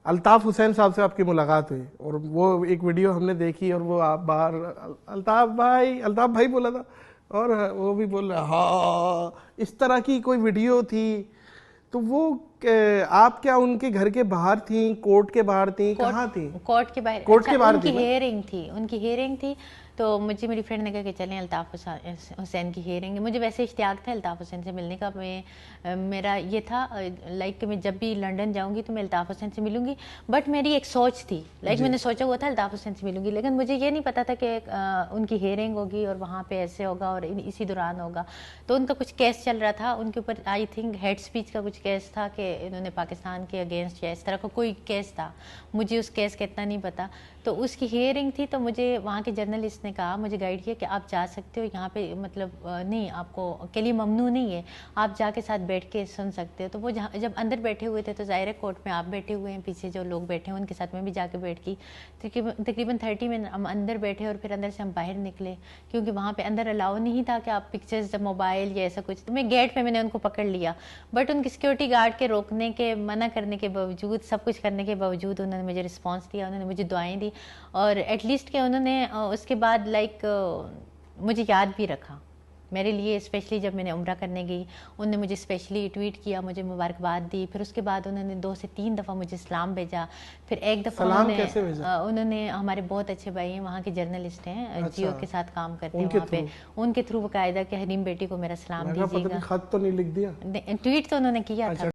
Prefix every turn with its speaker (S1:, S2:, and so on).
S1: الطاف حسین صاحب سے آپ کی ملاقات ہوئی اور وہ ایک ویڈیو ہم نے دیکھی اور وہ آپ باہر الطاف بھائی بولا تھا اور وہ بھی بول رہا ہاں، اس طرح کی کوئی ویڈیو تھی. تو وہ آپ کیا ان کے گھر کے باہر تھیں، کورٹ کے باہر تھیں، کہاں تھیں؟
S2: کورٹ کے باہر.
S1: کورٹ
S2: اچھا
S1: کے باہر
S2: ان کی
S1: تھی.
S2: ہیئرنگ تھی تو مجھے میری فرینڈ نے کہا کہ چلیں الطاف حسین کی ہیئرنگ ہے. مجھے ویسے اشتیاق تھا الطاف حسین سے ملنے کا. میرا یہ تھا لائک کہ میں جب بھی لنڈن جاؤں گی تو میں الطاف حسین سے ملوں گی. بٹ میری ایک سوچ تھی، لائک میں نے سوچا ہوا تھا الطاف حسین سے ملوں گی، لیکن مجھے یہ نہیں پتا تھا کہ ان کی ہیئرنگ ہوگی اور وہاں پہ ایسے ہوگا اور اسی دوران ہوگا. تو ان کا کچھ کیس چل رہا تھا ان کے اوپر، آئی تھنک ہیڈ اسپیچ کا کچھ کیس تھا کہ انہوں نے پاکستان کے اگینسٹ یا اس طرح کا کوئی کیس تھا. مجھے اس کیس کا اتنا نہیں پتا. تو اس کی ہیئرنگ تھی تو مجھے وہاں کے جرنلسٹ نے کہا، مجھے گائیڈ کیا کہ آپ جا سکتے ہو یہاں پہ، مطلب نہیں آپ کو کے لیے ممنوع نہیں ہے، آپ جا کے ساتھ بیٹھ کے سن سکتے ہو. تو وہ جب اندر بیٹھے ہوئے تھے تو ظاہر ہے کورٹ میں آپ بیٹھے ہوئے ہیں، پیچھے جو لوگ بیٹھے ہیں ان کے ساتھ میں بھی جا کے بیٹھ گئی. تقریباً 30 منٹ ہم اندر بیٹھے اور پھر اندر سے ہم باہر نکلے کیونکہ وہاں پہ اندر الاؤ نہیں تھا کہ آپ پکچرز موبائل یا ایسا کچھ. تو میں گیٹ پہ میں نے ان کو پکڑ لیا، بٹ ان کی سیکورٹی گارڈ کے روکنے کے، منع کرنے کے باوجود، سب کچھ کرنے کے باوجود انہوں نے مجھے رسپانس دیا، انہوں نے مجھے دعائیں دی اور ایٹ لیسٹ کہ انہوں نے اس کے بعد لائک مجھے یاد بھی رکھا. میرے لیے اسپیشلی جب میں نے عمرہ کرنے گئی انہوں نے مجھے اسپیشلی ٹویٹ کیا، مجھے مبارکباد دی. پھر اس کے بعد انہوں نے 2 سے 3 دفعہ مجھے سلام بھیجا. پھر ایک دفعہ انہوں نے ہمارے بہت اچھے بھائی ہیں وہاں کے جرنلسٹ ہیں، جیو کے ساتھ کام کرتے ہیں وہاں پہ، ان کے تھرو باقاعدہ کہ حریم بیٹی کو میرا سلام دیجیے گا.
S1: خط تو نہیں لکھ دیا،
S2: ٹویٹ تو انہوں نے کیا تھا.